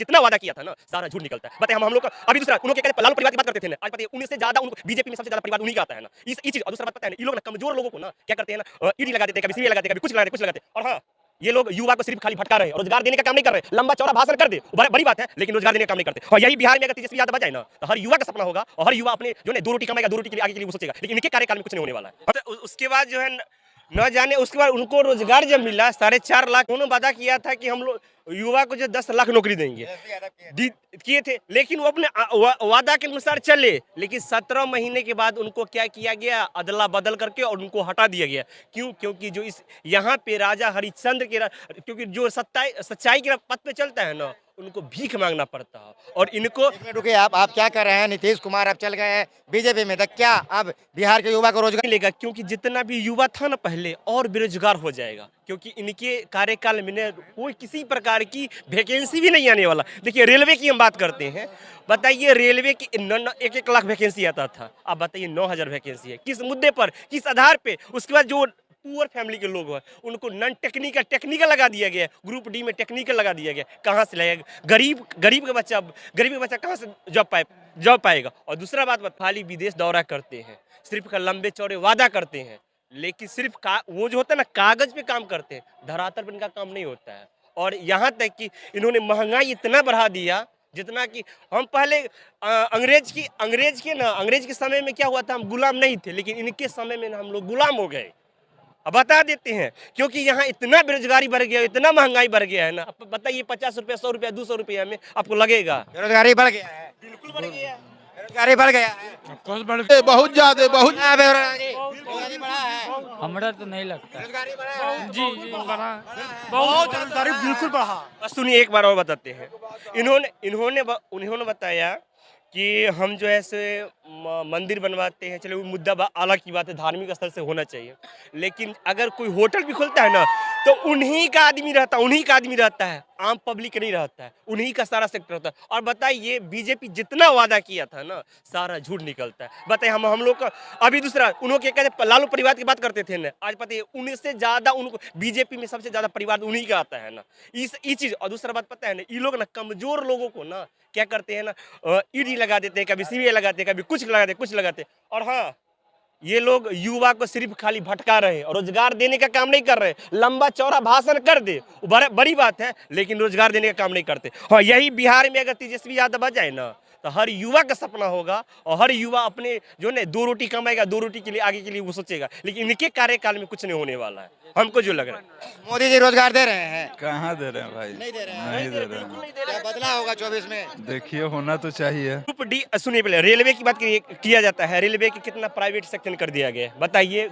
जितना वादा किया था ना सारा झूठ निकलता है। बताइए हम लोग का अभी दूसरा उन लोग क्या कहते हैं, लालू परिवार की बात करते थे ना, आज पता है उन्हीं से ज्यादा उनको बीजेपी में सबसे ज्यादा परिवार उन्हीं का आता है ना। इस चीज और दूसरा बात पता है ना, ये लोग ना कमजोर लोगों को ना क्या करते हैं ना, ईडी लगा देते हैं, कभी सीए लगा देते हैं, कभी कुछ लगाते। और हाँ, ये लोग युवा को सिर्फ खाली भटका रहे हैं, रोजगार देने का काम नहीं कर रहे। लंबा चौड़ा भाषण कर दे बड़ी बात है, लेकिन रोजगार देने का काम नहीं करते। और यही बिहार में अगर तेजस्वी यादव आ जाए ना तो हर युवा का सपना होगा और हर युवा अपने जो है दो रोटी कमाएगा, दो रोटी के लिए आगे के लिए वो सोचेगा, लेकिन इनके कार्यकाल में कुछ नहीं होने वाला है। उसके बाद जो है न जाने उसके बाद उनको रोजगार जब मिला 4.5 लाख, उन्होंने वादा किया था कि हम लोग युवा को जो 10 लाख नौकरी देंगे, किए थे, लेकिन वो अपने वादा के अनुसार चले। लेकिन 17 महीने के बाद उनको क्या किया गया, अदला बदल करके और उनको हटा दिया गया। क्यों? क्योंकि जो इस यहाँ पे राजा हरिश्चंद्र के क्योंकि जो सच्चाई के पथ पे चलता है ना, उनको भीख मांगना पड़ता है। और इनको रुकिए, आप क्या कर रहे हैं? नीतीश कुमार अब चल गए हैं बीजेपी में, तो क्या अब बिहार के युवा को रोजगार मिलेगा? क्योंकि जितना भी युवा था ना पहले और बेरोजगार हो जाएगा, क्योंकि इनके कार्यकाल में कोई किसी प्रकार की वैकेंसी भी नहीं आने वाला। देखिए रेलवे की हम बात करते हैं, बताइए रेलवे की 1 लाख वैकेंसी आता था, अब बताइए 9,000 वैकेंसी है। किस मुद्दे पर, किस आधार पे? उसके बाद जो पुअर फैमिली के लोग हैं उनको नॉन टेक्निकल लगा दिया गया, ग्रुप डी में टेक्निकल लगा दिया गया। कहाँ से लगेगा? गरीब का बच्चा कहाँ से जॉब पाएगा? और दूसरा बात खाली विदेश दौरा करते हैं, सिर्फ लंबे चौड़े वादा करते हैं, लेकिन सिर्फ वो जो होता है ना कागज पे काम करते हैं, धरातल पर इनका काम नहीं होता है। और यहाँ तक कि इन्होंने महंगाई इतना बढ़ा दिया जितना कि हम पहले अंग्रेज के समय में क्या हुआ था, हम गुलाम नहीं थे, लेकिन इनके समय में हम लोग गुलाम हो गए। अब बता देते हैं, क्योंकि यहाँ इतना बेरोजगारी बढ़ गया, इतना महंगाई बढ़ गया है ना। अब बताइए 50 रुपया, 100 रुपया, 200 रुपया में आपको लगेगा? बेरोजगारी बढ़ गया है, बिल्कुल बढ़ गया, बेरोजगारी बढ़ गया है, बहुत ज्यादा बहुत बेरोजगारी बढ़ा है। हमारा तो नहीं लगता। बेरोजगारी बढ़ा है। जी बड़ा बहुत बेरोजगारी बिल्कुल बढ़ा। सुनिए एक बार और बताते हैं। इन्होंने बताया कि हम जो है से मंदिर बनवाते हैं, चलो वो मुद्दा अलग की बात है, धार्मिक स्थल से होना चाहिए, लेकिन अगर कोई होटल भी खोलता है ना तो उन्हीं का आदमी रहता है, आम पब्लिक नहीं रहता है, उन्हीं का सारा सेक्टर होता है। और बताइए बीजेपी जितना वादा किया था ना सारा झूठ निकलता है। बताइए हम लोग का अभी दूसरा उन लोग क्या कहते हैं, लालू परिवार की बात करते थे ना, आज पता है उनसे ज्यादा उनको बीजेपी में सबसे ज्यादा परिवार उन्हीं का आता है ना। इस चीज और दूसरा बात पता है ना, ये लोग ना कमजोर लोगों को ना क्या करते हैं ना, ईडी लगा देते हैं, कभी सीबीआई लगाते हैं, कभी कुछ लगाते हैं। और हाँ, ये लोग युवा को सिर्फ खाली भटका रहे हैं और रोजगार देने का काम नहीं कर रहे। लंबा चौड़ा भाषण कर दे बड़ी बात है, लेकिन रोजगार देने का काम नहीं करते। हाँ, यही बिहार में अगर तेजस्वी यादव आ जाए ना तो हर युवा का सपना होगा और हर युवा अपने जो है दो रोटी कमाएगा, दो रोटी के लिए आगे के लिए वो सोचेगा, लेकिन इनके कार्यकाल में कुछ नहीं होने वाला है, हमको जो लग रहा है। मोदी जी रोजगार दे रहे हैं? कहाँ दे रहे हैं भाई? नहीं दे रहे हैं। नहीं दे रहे हैं। क्या बदला होगा 24 में? देखिए होना तो चाहिए। ग्रुप डी सुनिए, पहले रेलवे की बात किया जाता है। रेलवे की कितना प्राइवेट सेक्शन कर दिया गया है, बताइए।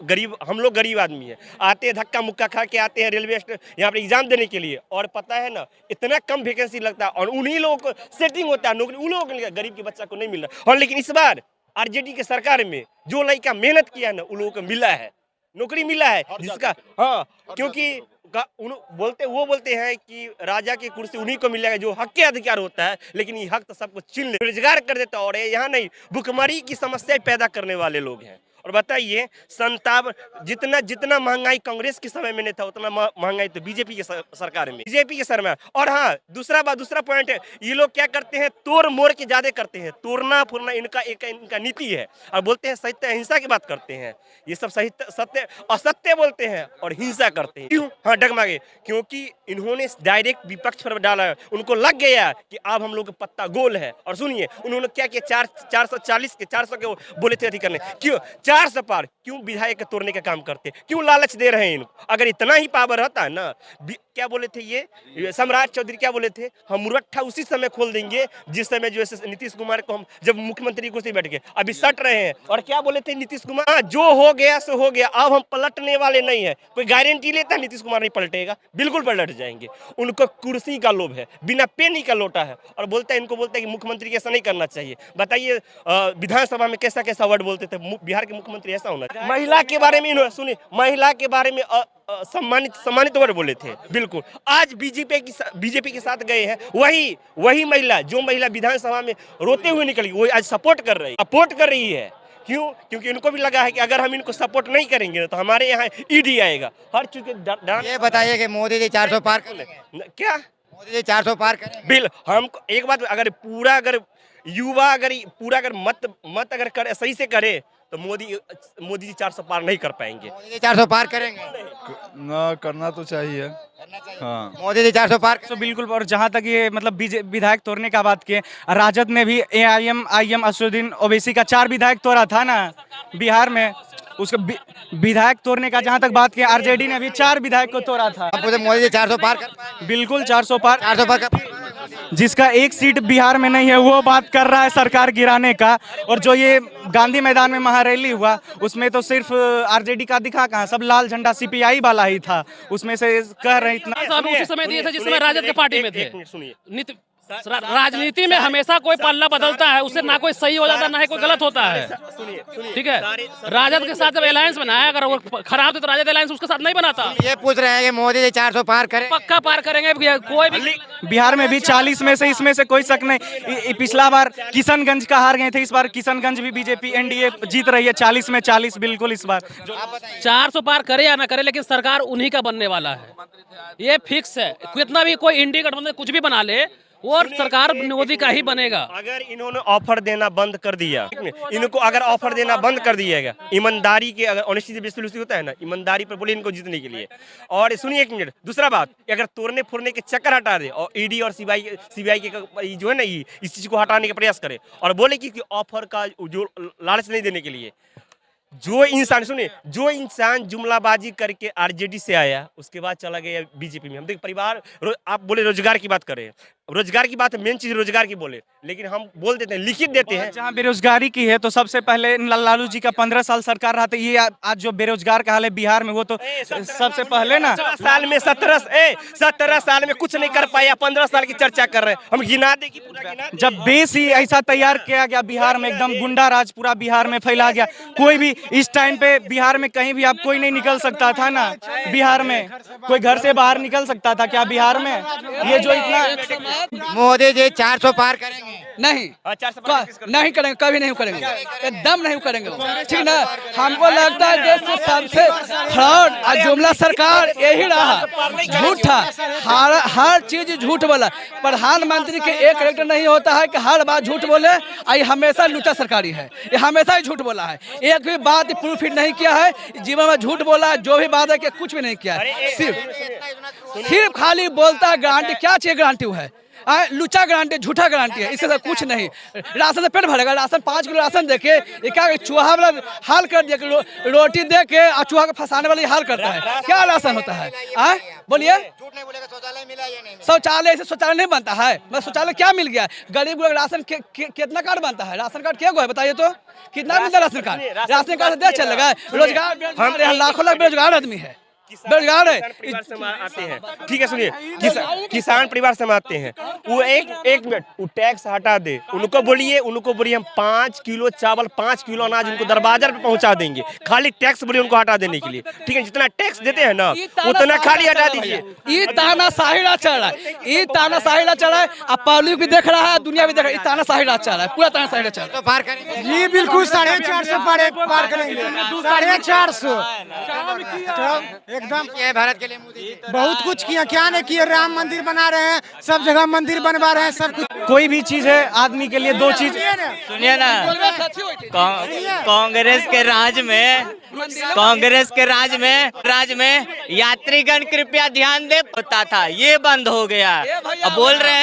गरीब हम लोग गरीब आदमी है, आते हैं धक्का मुक्का खा के आते हैं रेलवे यहाँ पे एग्जाम देने के लिए, और पता है ना इतना कम वैकेंसी लगता है और उन्हीं लोगों को सेटिंग होता है नौकरी, उन लोगों के लिए, गरीब के बच्चा को नहीं मिल रहा। और लेकिन इस बार आरजेडी के सरकार में जो लड़का मेहनत किया है ना उन लोगों को मिला है, नौकरी मिला है, जिसका हाँ, क्योंकि वो बोलते हैं कि राजा की कुर्सी उन्हीं को मिलेगा जो हक के अधिकार होता है, लेकिन ये हक तो सबको छीन ले, रोजगार कर देता। और यहाँ नहीं, भुखमरी की समस्या पैदा करने वाले लोग हैं। और बताइए जितना महंगाई कांग्रेस के समय में नहीं था उतना महंगाई तो बीजेपी के सरकार में, बीजेपी के सर में। और हाँ, दूसरा पॉइंट है, ये लोग क्या करते हैं, तोड़ मोड़ के ज्यादा करते हैं, तोड़ना फुरना इनका नीति है। और बोलते हैं सत्य अहिंसा की बात करते हैं, ये सब सत्य असत्य बोलते हैं और हिंसा करते हैं। क्यों? हाँ, डगमगे, क्योंकि इन्होंने डायरेक्ट विपक्ष पर डाला है, उनको लग गया कि अब हम लोग का पत्ता गोल है। और सुनिए उन्होंने क्या किया, 440 के 400 के बोले थे अधिक करने, क्यों 400 पार, क्यों विधायक तोड़ने का काम करते, क्यों लालच दे रहे हैं इनको? अगर इतना ही पावर रहता है ना, क्या बोले थे ये सम्राट चौधरी, क्या बोले थे, हम मुरट्ठा उसी समय खोल देंगे जिस समय जो है नीतीश कुमार को हम जब मुख्यमंत्री कुर्सी बैठ गए, अभी सट रहे हैं। और क्या बोले थे नीतीश कुमार, जो हो गया सो हो गया, अब हम पलटने वाले नहीं है। कोई गारंटी लेता है नीतीश कुमार नहीं पलटेगा? बिल्कुल पलट जाएंगे। उनको कुर्सी का लोभ है, बिना पेनी का लोटा है, और बोलता है कि मुख्यमंत्री ऐसा नहीं करना चाहिए। बताइए विधानसभा में कैसा वर्ड बोलते थे, बिहार के मुख्यमंत्री ऐसा होना चाहिए। महिला के बारे में सुनिए, महिला के बारे में सम्मानित वर्ड बोले थे, बिल्कुल। आज बीजेपी के साथ गए हैं, वही महिला विधानसभा में रोते हुए निकली, वो आज सपोर्ट कर रही है। क्यों? क्योंकि इनको भी लगा है कि अगर हम इनको सपोर्ट नहीं करेंगे तो हमारे यहाँ ईडी आएगा, हर चीज के। ये बताइए कि मोदी जी 400 पार कर लेंगे? क्या मोदी जी 400 पार करेंगे। बिल हम एक बात, अगर पूरा अगर युवा अगर पूरा अगर मत अगर करे सही से करे तो मोदी जी 400 पार नहीं कर पाएंगे। मोदी जी 400 पार करेंगे। ना करना तो चाहिए। हाँ मोदी जी 400 पार तो बिल्कुल। और जहाँ तक ये मतलब विधायक तोड़ने का बात किए, राजद ने भी AIM असदुद्दीन ओवैसी का 4 विधायक तोड़ा था ना बिहार में। उसका विधायक तोड़ने का जहाँ तक बात की, RJD ने भी 4 विधायक को तोड़ा था। अब तो मोदी जी 400 पार कर पाएंगे। बिल्कुल 400 पार। 400 पार कर जिसका एक सीट बिहार में नहीं है वो बात कर रहा है सरकार गिराने का। और जो ये गांधी मैदान में महारैली हुआ उसमें तो सिर्फ RJD का दिखा कहाँ, सब लाल झंडा CPI वाला ही था उसमें से कह रहे इतना। साहब उसी समय दिए थे जिस समय राजद के पार्टी में थे। एक मिनट सुनिए, राजनीति में हमेशा कोई पल्ला बदलता है, उससे ना कोई सही हो जाता है ना ही कोई गलत होता है। सुनिए ठीक है, राजद के साथ जब अलायंस बनाया, अगर वो खराब थे तो राजद अलायंस उसके साथ नहीं बनाता। ये पूछ रहे हैं कि मोदी जी 400 पार करें। पक्का पार करेंगे। कोई भी बिहार में भी 40 में से इसमें से कोई शक नहीं। पिछला बार किशनगंज का हार गए थे, इस बार किशनगंज भी BJP NDA जीत रही है 40 में 40 बिल्कुल। इस बार 400 पार करे या ना करे, लेकिन सरकार उन्हीं का बनने वाला है, ये फिक्स है। कितना भी कोई इंडी गठबंधन कुछ भी बना ले, वो सरकार मोदी का ही बनेगा। अगर इन्होंने ऑफर देना बंद कर दिया, इनको अगर ऑफर देना बंद कर दिएगा, ईमानदारी के अगर ऑनेस्टी बेसिस होता है ना, ईमानदारी पर बोले इनको जीतने के लिए। और सुनिए एक मिनट, दूसरा बात, अगर तोड़ने फोड़ने के चक्कर हटा दे और ED और CBI के जो है ना इस चीज को हटाने का प्रयास करे और बोले कि ऑफर का जो लालच नहीं देने के लिए, जो इंसान सुनिए, जो इंसान जुमलाबाजी करके RJD से आया उसके बाद चला गया BJP में। हम देखिए परिवार, आप बोले रोजगार की बात करें, रोजगार की बात, मेन चीज रोजगार की बोले, लेकिन हम बोल देते हैं, लिखित देते हैं। जहाँ बेरोजगारी की है तो सबसे पहले लालू जी का 15 साल सरकार रहा था। ये आज जो बेरोजगार का हाल है बिहार में वो तो सबसे पहले ना 17 साल में कुछ नहीं कर पाया, 15 साल की चर्चा कर रहे हैं। हम गिना दे कि पूरा गिना दे। जब बेस ही ऐसा तैयार किया गया बिहार में, एकदम गुंडा राज पूरा बिहार में फैला गया। कोई भी इस टाइम पे बिहार में कहीं भी आप कोई नहीं निकल सकता था ना। बिहार में कोई घर से बाहर निकल सकता था क्या बिहार में? ये जो इतना मोदी जी 400 पार करेंगे। नहीं 400 पार नहीं करेंगे, कभी नहीं करेंगे, एकदम नहीं करेंगे। ठीक ना, हमको लगता है देश में सबसे फ्रॉड और जुमला सरकार यही रहा, झूठा। हर चीज झूठ बोला। प्रधानमंत्री के एक कैरेक्टर नहीं होता है कि हर बात झूठ बोले। ये हमेशा लुचा सरकारी है, ये हमेशा ही झूठ बोला है, एक भी बात प्रूफ फिट नहीं किया है जीवन में। झूठ बोला, जो भी वादा किया कुछ भी नहीं किया है, सिर्फ खाली बोलता है। गारंटी क्या चाहिए? गारंटी है लुचा गारंटी, झूठा गारंटी है, इससे कुछ नहीं। राशन से पेट भरेगा, राशन 5 किलो राशन देके क्या चूहा वाला हाल कर दिया, रोटी दे के और चूहा को फंसाने वाला हाल करता है। क्या राशन होता है? बोलिए, शौचालय मिला या नहीं? शौचालय से शौचालय नहीं बनता है। बस शौचालय क्या मिल गया? गरीब लोग राशन कितना कार्ड बनता है? राशन कार्ड क्या है बताइए तो, कितना मिलता है राशन कार्ड? राशन कार्ड से दे चलेगा। रोजगार लाखों लाख बेरोजगार आदमी है, बेरोजगार है। परिवार से आते हैं, ठीक है सुनिए, किसान परिवार से आते हैं। वो एक मिनट, वो टैक्स हटा दे, उनको बोलिए हम 5 किलो चावल 5 किलो अनाज उनको दरवाजा पे पहुंचा देंगे। खाली टैक्स बोलिए उनको हटा देने के लिए, ठीक है? जितना टैक्स देते हैं ना उतना खाली हटा दीजिए। ये तानाशाही राज चल रहा है, ये तानाशाही राज चल रहा है। अब पब्लिक भी देख रहा है, दुनिया भी देख रहा है, ये तानाशाही राज चल रहा है, पूरा तानाशाही राज चल रहा है। तो पार करेंगे जी बिल्कुल 450 पार करेंगे। 450 एकदम ये भारत के लिए मोदी जी बहुत कुछ किया, क्या नहीं किया। राम मंदिर बना रहे हैं, सब जगह मंदिर बनवा रहे हैं, सब कुछ। कोई भी चीज है आदमी के लिए 2 चीज। सुनिए ना, कांग्रेस के राज में यात्रीगण कृपया ध्यान दे होता था, ये बंद हो गया। अब बोल रहे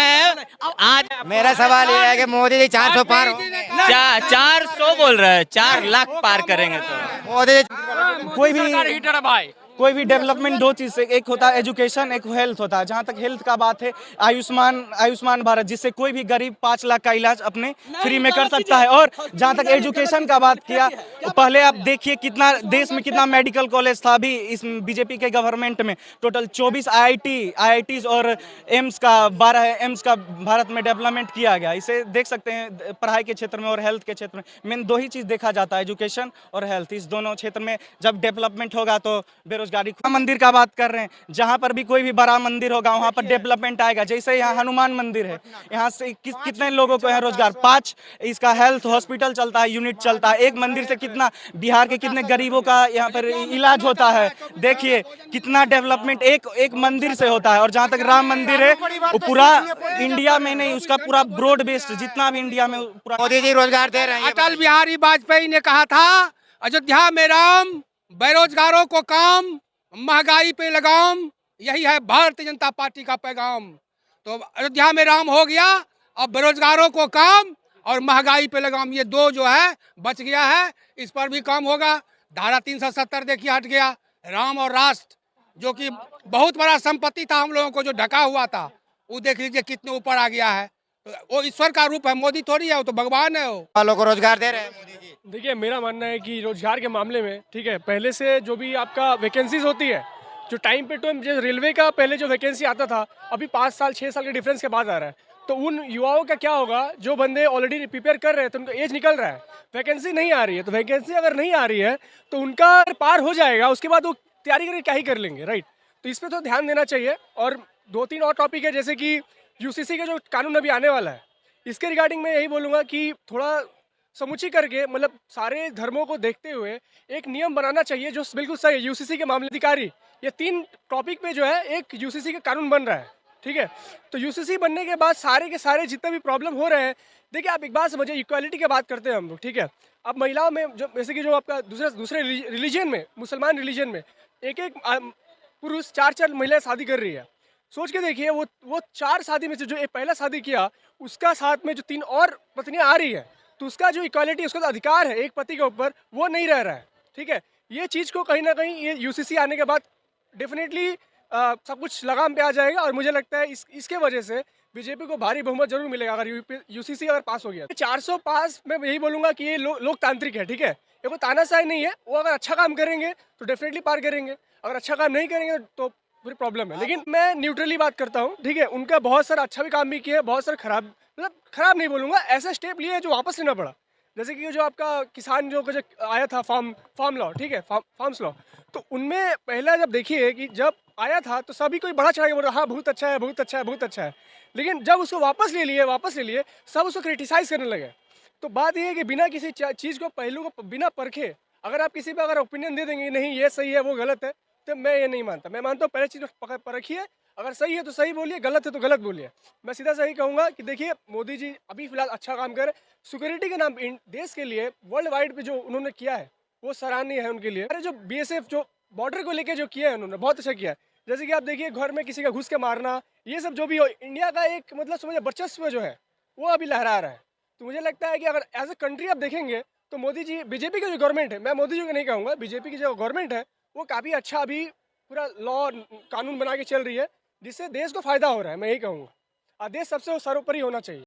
हैं आज। मेरा सवाल ये है कि मोदी जी 400 पार हो? 400 बोल रहे हैं, 4 लाख पार करेंगे तो मोदी जी कोई भी डेवलपमेंट 2 चीज से, एक होता है एजुकेशन, एक हेल्थ होता है। जहाँ तक हेल्थ का बात है, आयुष्मान भारत, जिससे कोई भी गरीब 5 लाख का इलाज अपने फ्री में कर सकता है। और जहाँ तक एजुकेशन का बात किया, पहले आप देखिए कितना देश में कितना मेडिकल कॉलेज था। अभी इस BJP के गवर्नमेंट में टोटल 24 IITs और एम्स का 12 एम्स का भारत में डेवलपमेंट किया गया। इसे देख सकते हैं पढ़ाई के क्षेत्र में और हेल्थ के क्षेत्र में। मेन 2 ही चीज़ देखा जाता है, एजुकेशन और हेल्थ। इस दोनों क्षेत्र में जब डेवलपमेंट होगा तो बेरोजगारी। मंदिर का बात कर रहे हैं, जहाँ पर भी कोई भी बड़ा मंदिर होगा वहाँ पर डेवलपमेंट आएगा। जैसे यहाँ हनुमान मंदिर है, यहाँ से कितने लोगों को है रोजगार, 5 इसका हेल्थ हॉस्पिटल चलता है, यूनिट चलता है। एक मंदिर से कितना बिहार के कितने गरीबों का यहाँ पर इलाज होता है। देखिए कितना डेवलपमेंट एक मंदिर से होता है। और जहाँ तक राम मंदिर है वो पूरा इंडिया में नहीं, उसका पूरा ब्रॉड बेस्ड जितना भी इंडिया में पूरा। मोदी जी रोजगार दे रहे हैं, अटल बिहारी वाजपेयी ने कहा था अयोध्या में राम, बेरोजगारों को काम, महंगाई पे लगाम, यही है भारतीय जनता पार्टी का पैगाम। तो अयोध्या में राम हो गया, अब बेरोजगारों को काम और महंगाई पे लगाम, ये 2 जो है बच गया है। इस पर भी काम होगा। धारा 370 देखिए हट गया। राम और राष्ट्र जो कि बहुत बड़ा संपत्ति था हम लोगों को जो ढका हुआ था, वो देख लीजिए कितने ऊपर आ गया है। वो ईश्वर का रूप है, मोदी थोड़ी है, वो तो भगवान है। वो वालों को रोजगार दे रहे हैं मोदी जी। देखिए मेरा मानना है कि रोजगार के मामले में ठीक है, पहले से जो भी आपका वैकेंसीज होती है, जो टाइम पे टाइम जो रेलवे का पहले जो वैकेंसी आता था, अभी 5 साल 6 साल के डिफरेंस के बाद आ रहा है। तो उन युवाओं का क्या होगा जो बंदे ऑलरेडी प्रिपेयर कर रहे हैं, तो उनका एज निकल रहा है, वैकेंसी नहीं आ रही है। तो वैकेंसी अगर नहीं आ रही है तो उनका पार हो जाएगा, उसके बाद वो तैयारी करके क्या ही कर लेंगे, राइट। तो इस पर तो ध्यान देना चाहिए। और 2-3 और टॉपिक है, जैसे कि यूसीसी का जो कानून अभी आने वाला है, इसके रिगार्डिंग मैं यही बोलूँगा कि थोड़ा समुची करके मतलब सारे धर्मों को देखते हुए एक नियम बनाना चाहिए जो बिल्कुल सही है। यूसीसी के मामले अधिकारी, ये 3 टॉपिक पे जो है एक यूसीसी का कानून बन रहा है, ठीक है। तो यूसीसी बनने के बाद सारे के सारे जितने भी प्रॉब्लम हो रहे हैं, देखिए आप एक बात समझिए, इक्वालिटी की बात करते हैं हम लोग, ठीक है। अब महिलाओं में जो जैसे कि जो आपका दूसरे रिलीजन में, मुसलमान रिलीजन में एक पुरुष 4 महिलाएं शादी कर रही है। सोच के देखिए वो 4 शादी में से जो एक पहला शादी किया, उसका साथ में जो 3 और पत्नियां आ रही है, तो उसका जो इक्वालिटी, उसका अधिकार है एक पति के ऊपर, वो नहीं रह रहा है, ठीक है। ये चीज़ को कहीं ना कहीं ये यूसीसी आने के बाद डेफिनेटली सब कुछ लगाम पे आ जाएगा। और मुझे लगता है इसके वजह से बीजेपी को भारी बहुमत जरूर मिलेगा अगर यूसीसी अगर पास हो गया। 400 पास मैं यही बोलूँगा कि ये लोकतांत्रिक है, ठीक है। ये कोई तानाशाही नहीं है। वो अगर अच्छा काम करेंगे तो डेफिनेटली पार करेंगे, अगर अच्छा काम नहीं करेंगे तो पूरी प्रॉब्लम है। लेकिन मैं न्यूट्रली बात करता हूँ, ठीक है। उनका बहुत सारा अच्छा भी काम भी किया है, बहुत सारा खराब, मतलब खराब नहीं बोलूँगा, ऐसे स्टेप लिए जो वापस लेना पड़ा। जैसे कि जो आपका किसान जो आया था फार्म लॉ, ठीक है, फार्म्स लॉ, तो उनमें पहला जब देखिए कि जब आया था तो सभी कोई बड़ा चढ़ा के बोल रहा हाँ बहुत अच्छा है, बहुत अच्छा है, बहुत अच्छा है। लेकिन जब उसको वापस ले लिए सब उसको क्रिटिसाइज करने लगे। तो बात ये है कि बिना किसी चीज़ को, पहलू को बिना परखे अगर आप किसी पे अगर ओपिनियन दे देंगे नहीं ये सही है वो गलत है, तो मैं ये नहीं मानता। मैं मानता हूँ पहले चीज़ को परखिए, अगर सही है तो सही बोलिए, गलत है तो गलत बोलिए। मैं सीधा सही कहूँगा कि देखिए मोदी जी अभी फिलहाल अच्छा काम कर, सिक्योरिटी के नाम देश के लिए वर्ल्ड वाइड पे जो उन्होंने किया है वो सराहनीय है उनके लिए। अरे जो BSF जो बॉर्डर को लेके जो किया है उन्होंने बहुत अच्छा किया है। जैसे कि आप देखिए घर में किसी का घुस के मारना, ये सब जो भी हो, इंडिया का एक मतलब समझिए वर्चस्व जो है वो अभी लहरा रहा है। तो मुझे लगता है कि अगर एज ए कंट्री आप देखेंगे तो मोदी जी, बीजेपी का जो गवर्नमेंट है, मैं मोदी जी को नहीं कहूँगा, बीजेपी की जो गवर्नमेंट है वो काफ़ी अच्छा अभी पूरा लॉ कानून बना के चल रही है, जिससे देश को फायदा हो रहा है। मैं यही कहूँगा, देश सबसे सर्वोपरि होना चाहिए।